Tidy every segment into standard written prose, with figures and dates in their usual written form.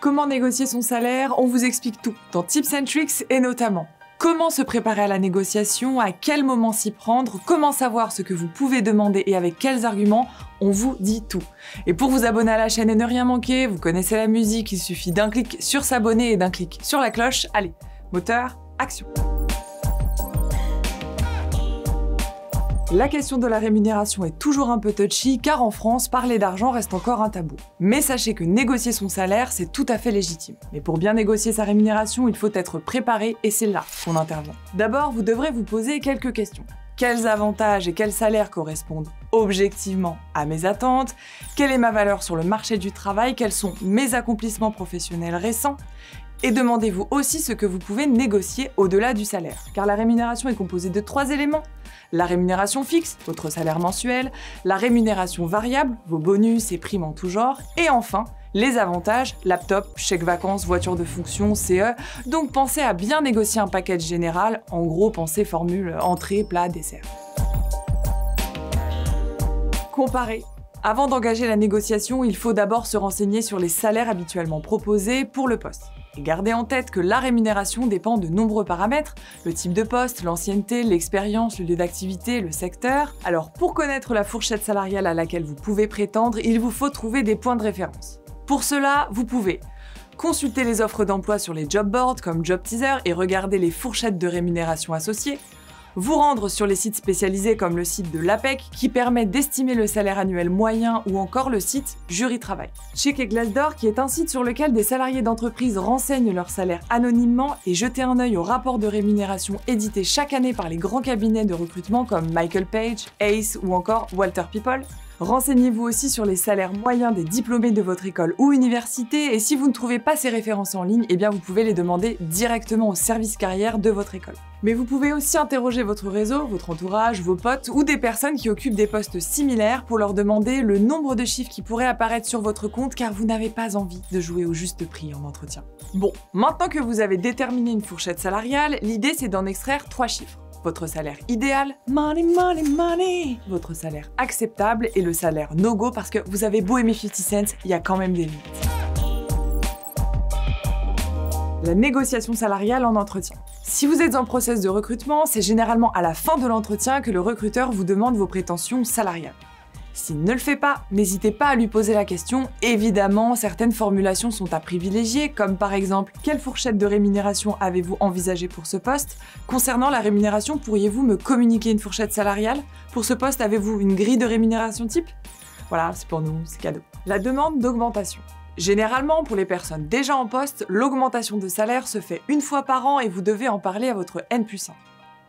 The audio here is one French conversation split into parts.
Comment négocier son salaire? On vous explique tout dans Tips and Tricks et notamment comment se préparer à la négociation, à quel moment s'y prendre, comment savoir ce que vous pouvez demander et avec quels arguments, on vous dit tout. Et pour vous abonner à la chaîne et ne rien manquer, vous connaissez la musique, il suffit d'un clic sur s'abonner et d'un clic sur la cloche. Allez, moteur, action! La question de la rémunération est toujours un peu touchy car en France, parler d'argent reste encore un tabou. Mais sachez que négocier son salaire, c'est tout à fait légitime. Mais pour bien négocier sa rémunération, il faut être préparé et c'est là qu'on intervient. D'abord, vous devrez vous poser quelques questions. Quels avantages et quels salaires correspondent objectivement à mes attentes? Quelle est ma valeur sur le marché du travail? Quels sont mes accomplissements professionnels récents? Et demandez-vous aussi ce que vous pouvez négocier au-delà du salaire. Car la rémunération est composée de 3 éléments. La rémunération fixe, votre salaire mensuel, la rémunération variable, vos bonus et primes en tout genre, et enfin, les avantages, laptop, chèque vacances, voiture de fonction, CE. Donc pensez à bien négocier un package général, en gros pensez formule entrée, plat, dessert. Comparez. Avant d'engager la négociation, il faut d'abord se renseigner sur les salaires habituellement proposés pour le poste. Et gardez en tête que la rémunération dépend de nombreux paramètres, le type de poste, l'ancienneté, l'expérience, le lieu d'activité, le secteur. Alors pour connaître la fourchette salariale à laquelle vous pouvez prétendre, il vous faut trouver des points de référence. Pour cela, vous pouvez consulter les offres d'emploi sur les job boards comme Job Teaser et regarder les fourchettes de rémunération associées, vous rendre sur les sites spécialisés comme le site de l'APEC qui permet d'estimer le salaire annuel moyen ou encore le site Jury Travail. Checkez Glassdoor qui est un site sur lequel des salariés d'entreprise renseignent leur salaire anonymement et jetez un œil aux rapports de rémunération édités chaque année par les grands cabinets de recrutement comme Michael Page, Ace ou encore Walter People. Renseignez-vous aussi sur les salaires moyens des diplômés de votre école ou université et si vous ne trouvez pas ces références en ligne, eh bien vous pouvez les demander directement au service carrière de votre école. Mais vous pouvez aussi interroger votre réseau, votre entourage, vos potes ou des personnes qui occupent des postes similaires pour leur demander le nombre de chiffres qui pourraient apparaître sur votre compte car vous n'avez pas envie de jouer au juste prix en entretien. Bon, maintenant que vous avez déterminé une fourchette salariale, l'idée c'est d'en extraire 3 chiffres. Votre salaire idéal, money, money, money. Votre salaire acceptable et le salaire no-go parce que vous avez beau aimer 50 cents, il y a quand même des limites. La négociation salariale en entretien. Si vous êtes en process de recrutement, c'est généralement à la fin de l'entretien que le recruteur vous demande vos prétentions salariales. S'il ne le fait pas, n'hésitez pas à lui poser la question. Évidemment, certaines formulations sont à privilégier, comme par exemple « Quelle fourchette de rémunération avez-vous envisagé pour ce poste ?» Concernant la rémunération, pourriez-vous me communiquer une fourchette salariale? Pour ce poste, avez-vous une grille de rémunération type? Voilà, c'est pour nous, c'est cadeau. La demande d'augmentation. Généralement, pour les personnes déjà en poste, l'augmentation de salaire se fait une fois par an et vous devez en parler à votre N+1.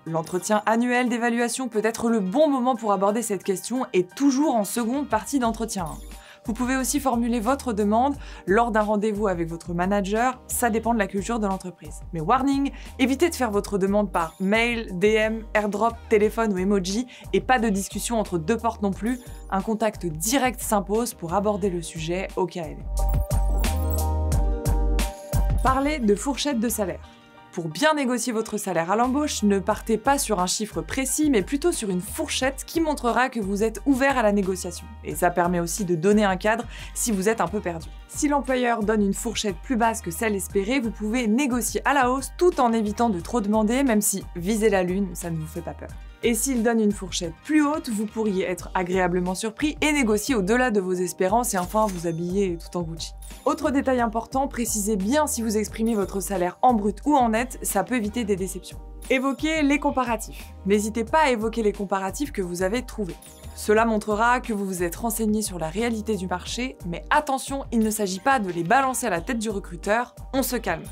L'entretien annuel d'évaluation peut être le bon moment pour aborder cette question et toujours en seconde partie d'entretien 1. Vous pouvez aussi formuler votre demande lors d'un rendez-vous avec votre manager, ça dépend de la culture de l'entreprise. Mais warning, évitez de faire votre demande par mail, DM, airdrop, téléphone ou emoji et pas de discussion entre 2 portes non plus. Un contact direct s'impose pour aborder le sujet au cas où. Parlez de fourchette de salaire. Pour bien négocier votre salaire à l'embauche, ne partez pas sur un chiffre précis, mais plutôt sur une fourchette qui montrera que vous êtes ouvert à la négociation. Et ça permet aussi de donner un cadre si vous êtes un peu perdu. Si l'employeur donne une fourchette plus basse que celle espérée, vous pouvez négocier à la hausse tout en évitant de trop demander, même si viser la lune, ça ne vous fait pas peur. Et s'il donne une fourchette plus haute, vous pourriez être agréablement surpris et négocier au-delà de vos espérances et enfin vous habiller tout en Gucci. Autre détail important, précisez bien si vous exprimez votre salaire en brut ou en net, ça peut éviter des déceptions. Évoquez les comparatifs. N'hésitez pas à évoquer les comparatifs que vous avez trouvés. Cela montrera que vous vous êtes renseigné sur la réalité du marché, mais attention, il ne s'agit pas de les balancer à la tête du recruteur, on se calme.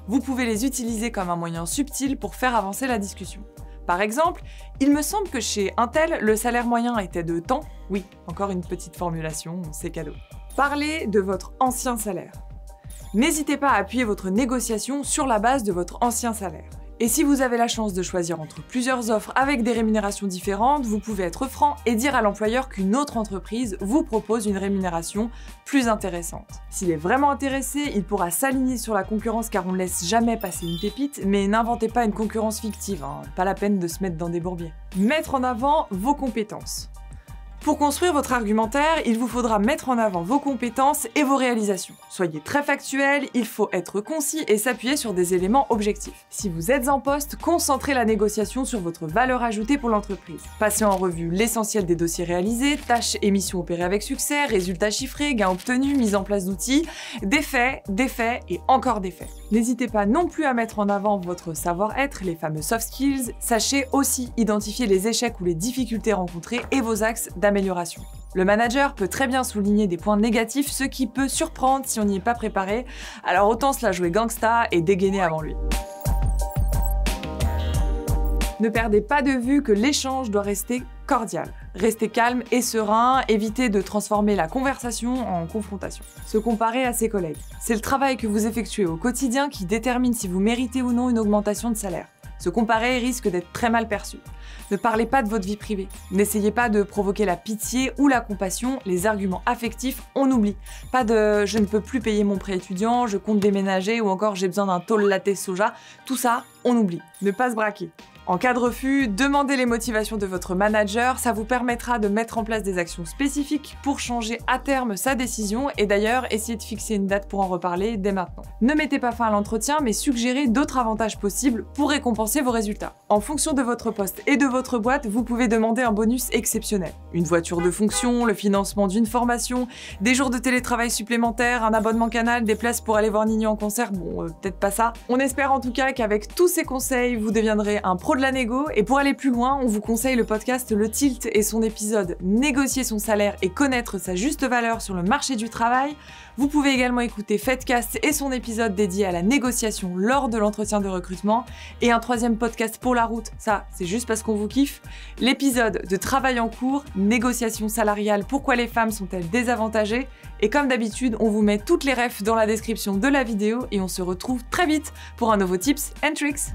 Vous pouvez les utiliser comme un moyen subtil pour faire avancer la discussion. Par exemple, il me semble que chez Intel, le salaire moyen était de tant. Oui, encore une petite formulation, c'est cadeau. Parlez de votre ancien salaire. N'hésitez pas à appuyer votre négociation sur la base de votre ancien salaire. Et si vous avez la chance de choisir entre plusieurs offres avec des rémunérations différentes, vous pouvez être franc et dire à l'employeur qu'une autre entreprise vous propose une rémunération plus intéressante. S'il est vraiment intéressé, il pourra s'aligner sur la concurrence car on ne laisse jamais passer une pépite, mais n'inventez pas une concurrence fictive, pas la peine de se mettre dans des bourbiers. Mettre en avant vos compétences. Pour construire votre argumentaire, il vous faudra mettre en avant vos compétences et vos réalisations. Soyez très factuel, il faut être concis et s'appuyer sur des éléments objectifs. Si vous êtes en poste, concentrez la négociation sur votre valeur ajoutée pour l'entreprise. Passez en revue l'essentiel des dossiers réalisés, tâches et missions opérées avec succès, résultats chiffrés, gains obtenus, mise en place d'outils, des faits et encore des faits. N'hésitez pas non plus à mettre en avant votre savoir-être, les fameux soft skills. Sachez aussi identifier les échecs ou les difficultés rencontrées et vos axes d'amélioration. Le manager peut très bien souligner des points négatifs, ce qui peut surprendre si on n'y est pas préparé, alors autant se la jouer gangsta et dégainer avant lui. Ne perdez pas de vue que l'échange doit rester cordial. Restez calme et serein, évitez de transformer la conversation en confrontation. Se comparer à ses collègues. C'est le travail que vous effectuez au quotidien qui détermine si vous méritez ou non une augmentation de salaire. Se comparer risque d'être très mal perçu. Ne parlez pas de votre vie privée. N'essayez pas de provoquer la pitié ou la compassion, les arguments affectifs, on oublie. Pas de « je ne peux plus payer mon prêt étudiant, je compte déménager » ou encore « j'ai besoin d'un tall latte soja ». Tout ça, on oublie. Ne pas se braquer. En cas de refus, demandez les motivations de votre manager, ça vous permettra de mettre en place des actions spécifiques pour changer à terme sa décision et d'ailleurs, essayez de fixer une date pour en reparler dès maintenant. Ne mettez pas fin à l'entretien, mais suggérez d'autres avantages possibles pour récompenser vos résultats. En fonction de votre poste et de votre boîte, vous pouvez demander un bonus exceptionnel. Une voiture de fonction, le financement d'une formation, des jours de télétravail supplémentaires, un abonnement canal, des places pour aller voir Nini en concert, bon, peut-être pas ça. On espère en tout cas qu'avec tous ces conseils, vous deviendrez un pro de la négo, et pour aller plus loin, on vous conseille le podcast Le Tilt et son épisode Négocier son salaire et connaître sa juste valeur sur le marché du travail. Vous pouvez également écouter Fedcast et son épisode dédié à la négociation lors de l'entretien de recrutement, et un troisième podcast pour la route, ça c'est juste parce qu'on vous kiffe, l'épisode de Travail en cours, négociation salariale, pourquoi les femmes sont-elles désavantagées, et comme d'habitude, on vous met toutes les refs dans la description de la vidéo et on se retrouve très vite pour un nouveau Tips and Tricks.